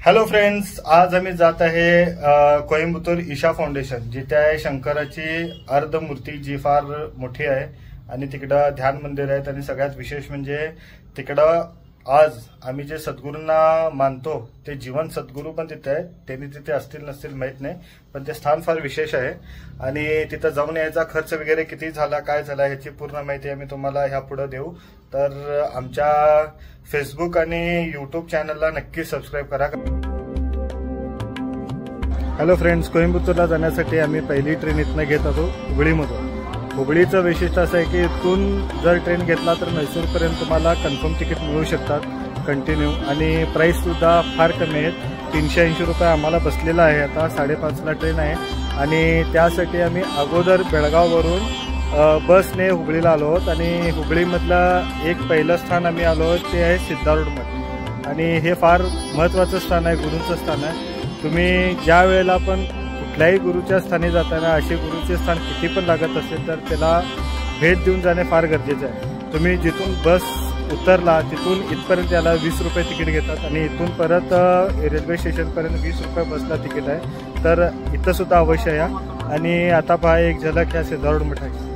Hello friends, आज आम्ही जात आहे कोइंबतूर ईशा फाउंडेशन, जिथे आहे शंकराची अर्धमूर्ती जी फार मोठी आहे आणि तिकडं ध्यान मंदिर आहेत आणि सगळ्यात विशेष म्हणजे तिकडं आज आम्ही जे सद्गुरूंना मानतो ते जीवन सद्गुरू पण तिथे आहेत. त्यांनी तिथे असतील नसतील माहित नाही, पण ते स्थान फार विशेष आहे आणि तिथं जाऊन यायचा खर्च वगैरे किती झाला काय झाला ह्याची पूर्ण माहिती आम्ही तुम्हाला ह्या पुढे देऊ. तर आमच्या फेसबुक आणि यूट्यूब चॅनलला नक्की सबस्क्राईब करा. हॅलो फ्रेंड्स, कोइंबतूरला जाण्यासाठी आम्ही पहिली ट्रेन इथनं घेत होतो हुबळीमधून. हुबळीचं वैशिष्ट्य असं आहे की इथून जर ट्रेन घेतला तर म्हैसूरपर्यंत तुम्हाला कन्फर्म तिकीट मिळू शकतात कंटिन्यू, आणि प्राईससुद्धा फार कमी आहेत. 380 रुपये आम्हाला बसलेला आहे. आता 5:30ला ट्रेन आहे आणि त्यासाठी आम्ही अगोदर बेळगाववरून बसने हुबळीला आलो आहोत आणि हुबळीमधलं एक पहिलं स्थान आम्ही आलो आहोत ते आहे सिद्धारूढ मठ. आणि हे फार महत्त्वाचं स्थान आहे, गुरूंचं स्थान आहे. तुम्ही ज्या वेळेला पण कुठल्याही गुरुच्या स्थानी जाताना असे गुरुचे स्थान किती पण लागत असेल तर त्याला भेट देऊन जाणे फार गरजेचं आहे. तुम्ही जिथून बस उतरला तिथून इथपर्यंत याला 20 रुपये तिकीट घेतात आणि इथून परत रेल्वे स्टेशनपर्यंत 20 रुपये बसला तिकीट आहे. तर इथं सुद्धा अवश्य या. आणि आता पहा एक झलक ह्या सिद्धारूढ मठाची.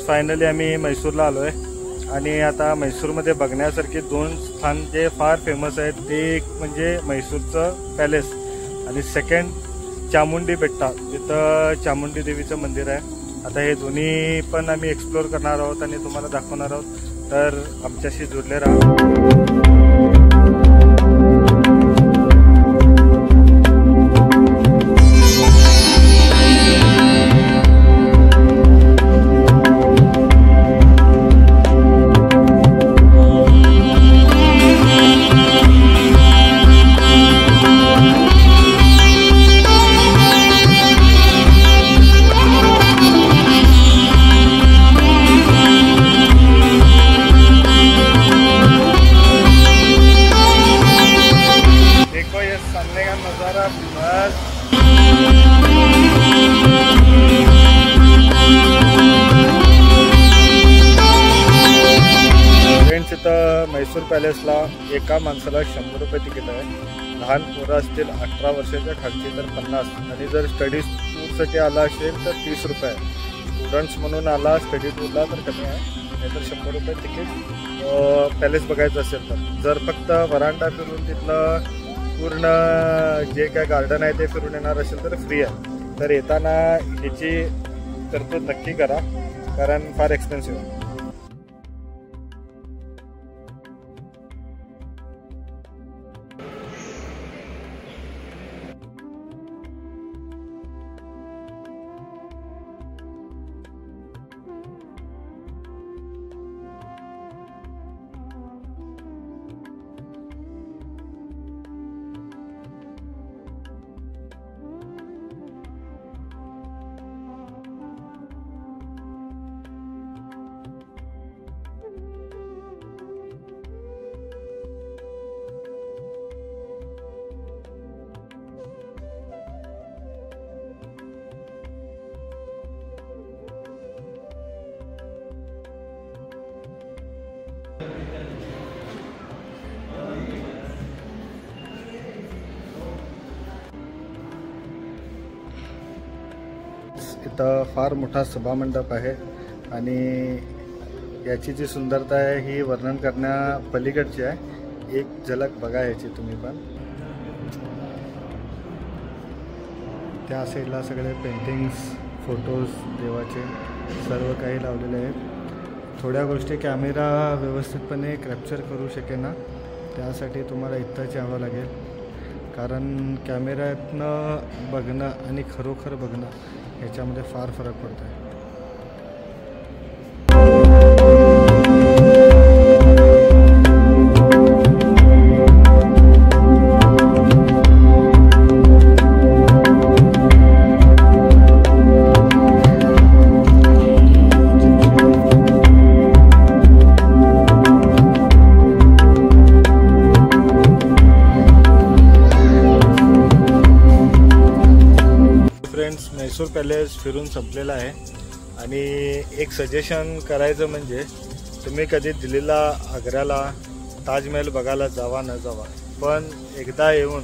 फायनली आम्ही म्हैसूरला आलो आहे आणि आता म्हैसूरमध्ये बघण्यासारखे 2 स्थान जे फार फेमस आहेत ते एक म्हणजे म्हैसूरचं पॅलेस आणि सेकंड चामुंडी बेट्टा, जिथं चामुंडी देवीचं मंदिर आहे. आता हे दोन्ही पण आम्ही एक्सप्लोर करणार आहोत आणि तुम्हाला दाखवणार आहोत. तर आमच्याशी जुडले राहा. म्हैसूर पॅलेसला एका माणसाला 100 रुपये तिकीट आहे. लहान पोरं असतील 18 वर्षाच्या खालची तर 50, आणि जर स्टडी टूरसाठी आला असेल तर 30 रुपये आहे. स्टुडंट्स म्हणून आला स्टडी टूरला तर कमी आहे, नाहीतर 100 रुपये तिकीट पॅलेस बघायचं असेल तर. जर फक्त वरांडा फिरून तिथलं पूर्ण जे काय गार्डन आहे ते फिरून येणार असेल तर फ्री आहे. तर येताना ह्याची तरतूद नक्की करा, कारण फार एक्सपेन्सिव्ह आहे. इथं फार मोठा सभामंडप आहे आणि याची जी सुंदरता आहे ही वर्णन करण्या पलीकडची आहे। एक झलक बघा याची तुम्ही पण। त्या साईडला सगळे पेंटिंग्स, फोटोज देवाचे सर्व काही लावलेले आहेत। थोड्या गोष्टी कॅमेरा व्यवस्थितपणे कॅप्चर करू शकेना, त्यासाठी तुम्हाला इथंच यावं लागेल, कारण कॅमेऱ्यातनं बघणं आणि खरोखर बघणं ह्याच्यामध्ये फार फरक पडतो आहे। मैसूर पॅलेस फिरून संपलेला आहे आणि एक सजेशन करायचं म्हणजे तुम्ही कधी दिल्लीला, आग्र्याला ताजमहल बघायला जावा न जावा, पण एकदा येऊन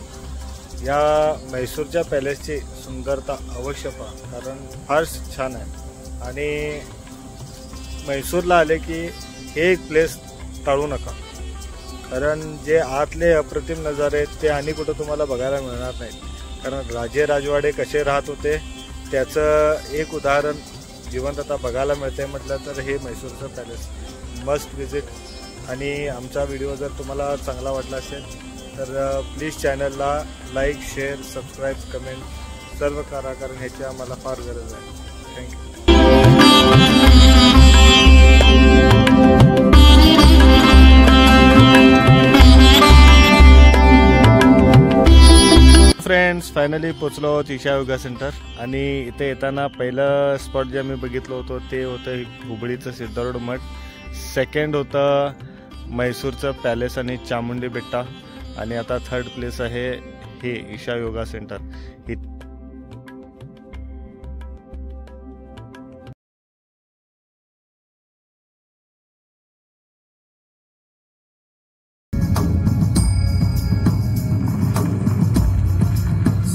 या मैसूरच्या पॅलेसची सुंदरता अवश्य पहा, कारण फार छान आहे। आणि मैसूरला आले की हे एक प्लेस टाळू नका, कारण जे आतले अप्रतिम नजारे आहेत ते आणि कुठं तुम्हाला बघायला मिळणार नाहीत। कारण राजे राजवाडे कसे राहत होते त्याचं एक उदाहरण जिवंत आता बघायला मिळते म्हटलं तर हे मैसूरचं पॅलेस मस्ट विजिट। आणि आमचा व्हिडिओ जर तुम्हाला चांगला वाटला असेल तर प्लीज चॅनलला लाईक, शेअर, सबस्क्राईब, कमेंट सर्व करा, कारण ह्याची आम्हाला फार गरज आहे। थँक्यू। फ्रेंड्स, फायनली पोचलो आहोत ईशा योगा सेंटर आणि इथे येताना पहिलं स्पॉट जे आम्ही बघितलं होतं ते होतं हुबळीचं सिद्धरूढ मठ, सेकंड होतं मैसूरचं पॅलेस आणि चामुंडी बेट्टा, आणि आता थर्ड प्लेस आहे हे Isha Yoga centre.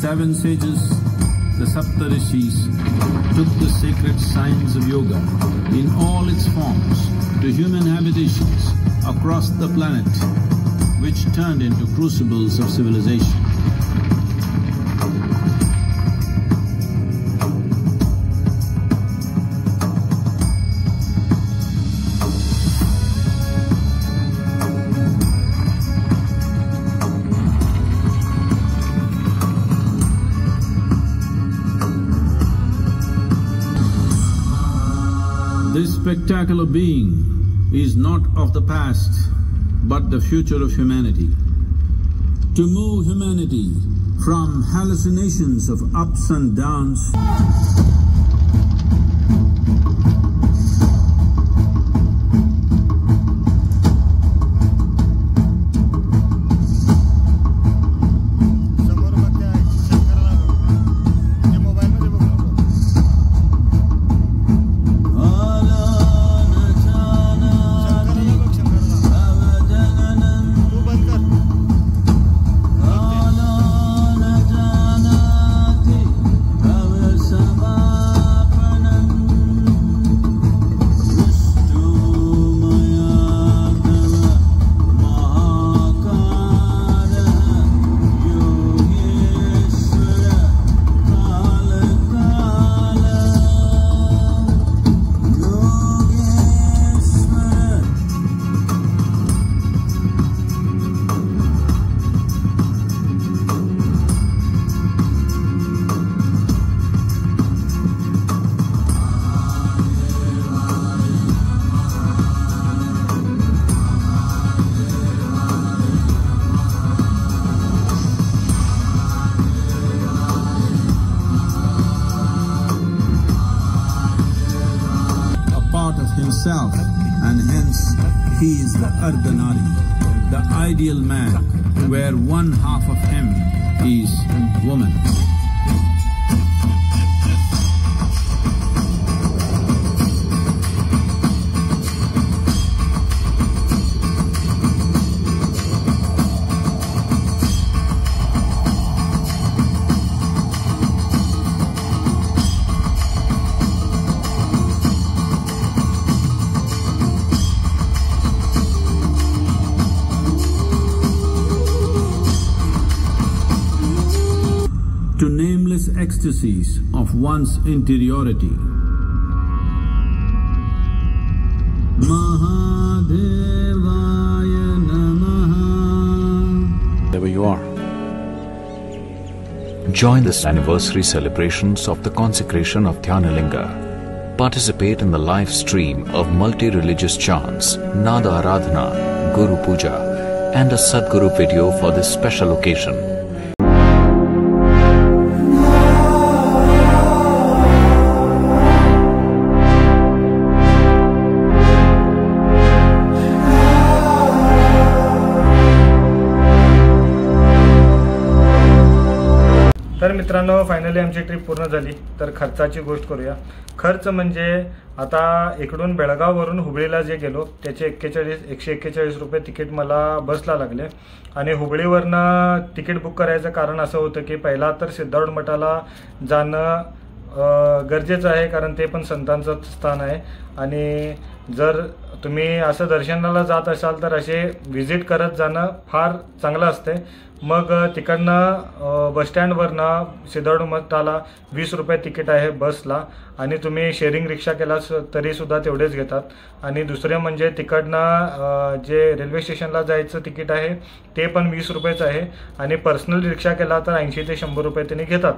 Seven sages, the Saptarishis, took the sacred science of yoga in all its forms to human habitations across the planet, which turned into crucibles of civilization. This spectacular being is not of the past, but the future of humanity. To move humanity from hallucinations of ups and downs himself, and hence he is the Ardhanari, the ideal man, where one half of him is woman. to nameless ecstasies of one's interiority. Mahadevaya Namaha. Wherever you are, join this anniversary celebrations of the consecration of Dhyanalinga. Participate in the live stream of multi-religious chants, Nada Aradhana, Guru Puja, and a Sadguru video for this special occasion. तर मित्रांनो, finally आमची trip पूर्ण झाली. तर खर्चाची गोष्ट करूया. खर्च म्हणजे आता इकडून बेळगाववरून हुबळीला जे गेलो त्याचे 141 रुपये तिकीट मला बसला लागले. आणि हुबळीवरनं तिकीट बुक करायचं कारण असं होतं की पहिला तर सिद्धार्थ मठाला जाणं गरजेचं आहे, कारण ते पण संतांचं स्थान आहे. आणि जर तुम्ही असं दर्शनाला जात असाल तर असे व्हिजिट करत जाणं फार चांगलं असते. मग तिकडनं बसस्टँडवरनं सिद्धार्थ मठाला 20 रुपये तिकीट आहे बसला. आणि तुम्ही शेअरिंग रिक्षा केलास तरीसुद्धा तेवढेच घेतात. आणि दुसरे म्हणजे तिकडनं जे रेल्वे स्टेशनला जायचं तिकीट आहे ते पण 20 रुपयेच आहे. आणि पर्सनल रिक्षा केला तर 80 ते 100 रुपये त्यांनी घेतात.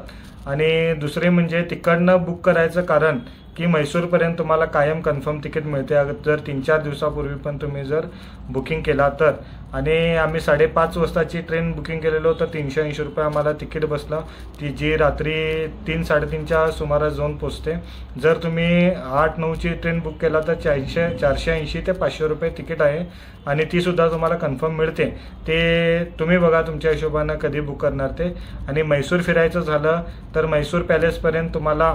आणि दुसरे म्हणजे तिकडनं बुक करायचं कारण की म्हैसूरपर्यंत तुम्हाला कायम कन्फर्म तिकीट मिळते, जर 3-4 दिवसापूर्वी पण तुम्ही जर बुकिंग केला तर. आणि आम्ही 5:30 वाजताची ट्रेन बुकिंग केलेलो तर 380 रुपये आम्हाला तिकीट बसलं, ती जी रात्री 3-3:30च्या सुमारास जाऊन पोचते. जर तुम्ही 8-9ची ट्रेन बुक केला तर 480 ते 500 रुपये तिकीट आहे. आणि तीसुद्धा तुम्हाला कन्फर्म मिळते. ते तुम्ही बघा तुमच्या हिशोबानं कधी बुक करणार ते. आणि म्हैसूर फिरायचं झालं तर म्हैसूर पॅलेसपर्यंत तुम्हाला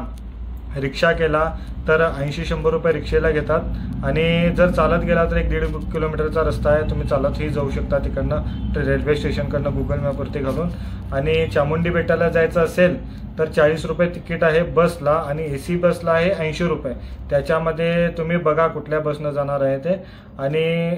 रिक्षा केला तर 80-100 रुपये रिक्षेला घेतात. आणि जर चालत गेला तर 1-1.5 किलोमीटरचा रस्ता आहे, तुम्ही चालतही जाऊ शकता तिकडनं रेल्वे स्टेशनकडनं गुगल मॅपवरती घालून. आणि चामुंडी बेटाला जायचं असेल तर 40 रुपये तिकीट आहे बसला. आणि AC बसला आहे 80 रुपये. त्याच्यामध्ये तुम्ही बघा कुठल्या बसनं जाणार आहे ते. आणि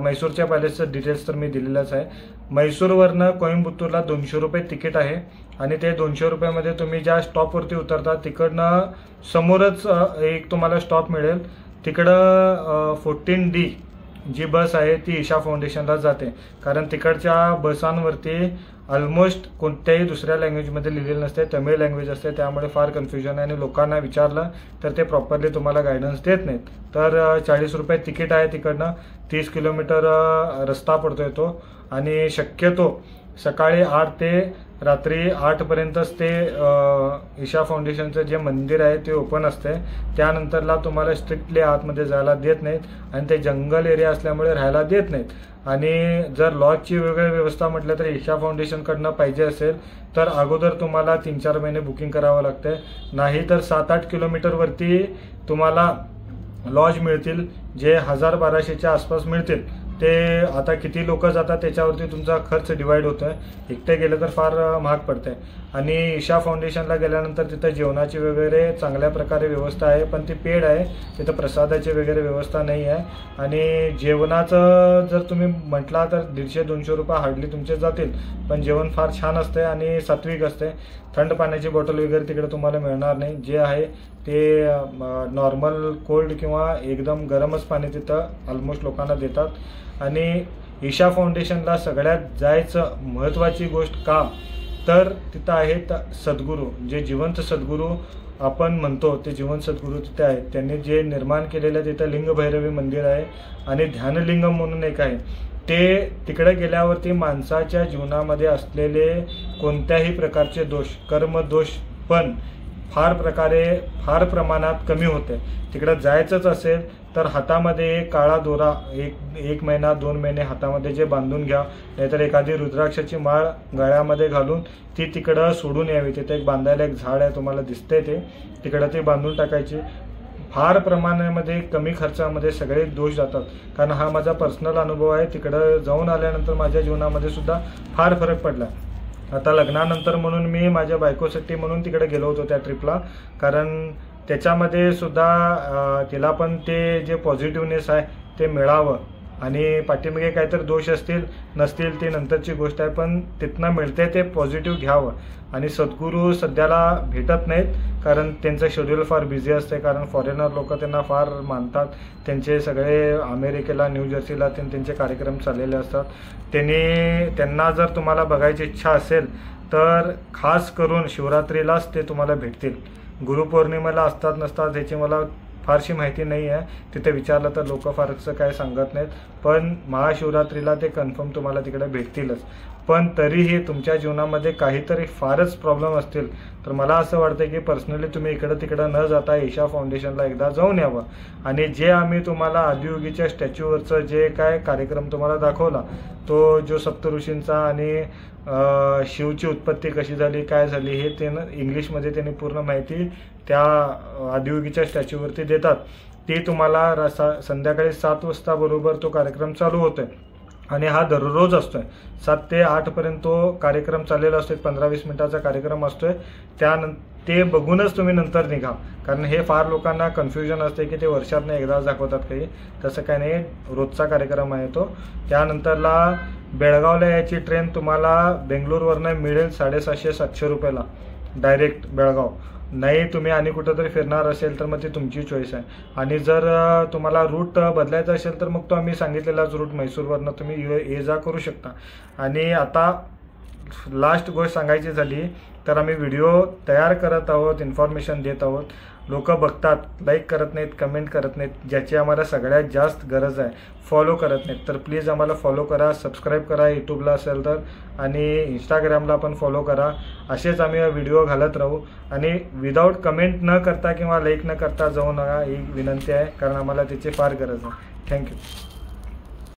म्हैसूरच्या पॅलेसचं डिटेल्स तर मी दिलेलंच आहे. म्हैसूरवरनं कोइंबतूरला 200 रुपये तिकीट आहे. आणि ते 200 रुपयामध्ये तुम्ही ज्या स्टॉपवरती उतरता तिकडनं समोरच एक तुम्हाला स्टॉप मिळेल. तिकडं 14D जी बस आहे ती ईशा फाउंडेशनला जाते. कारण तिकडच्या बसांवरती ऑलमोस्ट कोणत्याही दुसऱ्या लँग्वेजमध्ये लिहिलेलं नसते, तमिळ लँग्वेज असते. त्यामुळे फार कन्फ्युजन आहे. आणि लोकांना विचारलं तर ते प्रॉपरली तुम्हाला गायडन्स देत नाहीत. तर 40 रुपये तिकीट आहे तिकडनं. 30 किलोमीटर रस्ता पडतोय तो. आणि शक्यतो सकाळी 8 ते रात्री 8पर्यंतच ते ईशा फाउंडेशनचं जे मंदिर आहे ते ओपन असते. त्यानंतरला तुम्हाला स्ट्रिक्टली आतमध्ये जायला देत नाहीत. आणि ते जंगल एरिया असल्यामुळे राहायला देत नाहीत. आणि जर लॉजची वेगळी व्यवस्था म्हटलं तर ईशा फाउंडेशनकडनं पाहिजे असेल तर अगोदर तुम्हाला 3-4 महिने बुकिंग करावं लागते. नाही तर 7-8 किलोमीटरवरती तुम्हाला लॉज मिळतील जे 1000-1200च्या आसपास मिळतील. ते आता किती लोक जातात त्याच्यावरती तुमचा खर्च डिवाइड होतोय. एकटे गेलं तर फार महाग पडतंय. आणि ईशा फाउंडेशनला गेल्यानंतर तिथं जेवणाची वगैरे चांगल्या प्रकारे व्यवस्था आहे, पण ती पेड आहे. तिथं प्रसादाची वगैरे व्यवस्था नाही आहे. आणि जेवणाचं जर तुम्ही म्हटला तर 150-200 रुपये हार्डली तुमचे जातील. पण जेवण फार छान असते आणि सात्विक असते. थंड पाण्याची बॉटल वगैरे तिकडे तुम्हाला मिळणार नाही. जे आहे ते नॉर्मल कोल्ड किंवा एकदम गरमच पाणी तिथं ऑलमोस्ट लोकांना देतात. आणि ईशा फाउंडेशनला सगळ्यात जायचं महत्त्वाची गोष्ट का तर तिथं आहेत सद्गुरू, जे जिवंत सद्गुरू आपण म्हणतो ते जिवंत सद्गुरू तिथे आहेत. त्यांनी जे निर्माण केलेलं तिथं लिंगभैरवी मंदिर आहे. आणि ध्यानलिंगम म्हणून एक आहे. ते तिकडे गेल्यावरती माणसाच्या जीवनामध्ये असलेले कोणत्याही प्रकारचे दोष, कर्मदोष पण फार प्रमाणात कमी होते. तिकडे जायचंच असेल तर हातामध्ये काळा दोरा 1 महिना 2 महिने हातामध्ये जे बांधून घ्या. नाहीतर एखादी रुद्राक्षाची माळ गळ्यामध्ये घालून ती तिकडं सोडून यावी. तिथे एक बांधायला एक झाड आहे तुम्हाला दिसते ते, तिकडं ती बांधून टाकायची. फार प्रमाणामध्ये कमी खर्चामध्ये सगळे दोष जातात. कारण हा माझा पर्सनल अनुभव आहे. तिकडं जाऊन आल्यानंतर माझ्या जीवनामध्ये सुद्धा फार फरक पडला. आता लग्नानंतर म्हणून मी माझ्या बायकोसाठी म्हणून तिकडे गेलो होतो त्या ट्रिपला. कारण त्याच्यामध्ये सुद्धा तिला पण ते जे पॉझिटिव्हनेस आहे ते मिळावं आणि पाठीमागे काहीतरी दोष असतील नसतील ती नंतरची गोष्ट आहे, पण तिथनं मिळते ते पॉझिटिव्ह घ्यावं. आणि सद्गुरू सध्याला भेटत नाहीत कारण त्यांचं शेड्यूल फार बिझी असते, कारण फॉरेनर लोक त्यांना फार मानतात. त्यांचे सगळे अमेरिकेला न्यू जर्सीला त्यांचे कार्यक्रम चाललेले असतात. त्यांना जर तुम्हाला बघायची इच्छा असेल तर खास करून शिवरात्रीलाच ते तुम्हाला भेटतील. गुरुपौर्णिमेला असतात नसतात ह्याची मला फारशी माहिती नाही आहे, तिथे विचारलं तर लोक फारसं काय सांगत नाहीत, पण महाशिवरात्रीला ते कन्फर्म तुम्हाला तिकडे भेटतीलच. पण तरीही तुमच्या जीवनामध्ये काहीतरी फारच प्रॉब्लेम असतील तर मला असं वाटतं की पर्सनली तुम्ही इकडं तिकडं न जाता ईशा फाउंडेशनला एकदा जाऊन यावं. आणि जे आम्ही तुम्हाला आदियोगीच्या स्टॅच्यूवरचं जे काय कार्यक्रम तुम्हाला दाखवला, तो जो सप्तऋषींचा आणि शिवची उत्पत्ती कशी झाली काय झाली हे त्यानं इंग्लिशमध्ये त्यांनी पूर्ण माहिती त्या आदियोगीच्या स्टॅच्यूवरती देतात. ती तुम्हाला संध्याकाळी 7 वाजता बरोबर तो कार्यक्रम चालू होतोय आणि हा दररोज असतोय. 7 ते 8 पर्यंत तो कार्यक्रम चाललेला असतो. 15-20 मिनिटाचा कार्यक्रम असतोय. ते बघूनच तुम्ही नंतर निघा, कारण हे फार लोकांना कन्फ्युजन असते की ते वर्षातनं एकदा दाखवतात काही, तसं काही नाही. रोजचा कार्यक्रम आहे तो. त्यानंतरला बेळगावला याची ट्रेन तुम्हाला बेंगलोरवरनं मिळेल 750-700 रुपयाला डायरेक्ट बेळगाव. नाही तुम्ही आणि कुठंतरी फिरणार असेल तर मग ती तुमची चॉईस आहे. आणि जर तुम्हाला रूट बदलायचा असेल तर मग तो आम्ही सांगितलेलाच रूट मैसूरवरनं तुम्ही ये जा करू शकता. आणि आता लास्ट गोष्ट सांगायची झाली तर आम्ही व्हिडिओ तयार करत आहोत, इन्फॉर्मेशन देत आहोत. लोक बघतात, लाईक करत नाहीत, कमेंट करत नाहीत, ज्याची आम्हाला सगळ्यात जास्त गरज आहे. फॉलो करत नाहीत, तर प्लीज आम्हाला फॉलो करा, सबस्क्राईब करा यूट्यूबला असेल तर, आणि इंस्टाग्रामला पण फॉलो करा. असेच आम्ही व्हिडिओ घालत राहू. आणि विदाऊट कमेंट न करता किंवा लाईक न करता जाऊ नका ही विनंती आहे, कारण आम्हाला त्याची फार गरज आहे. थँक्यू.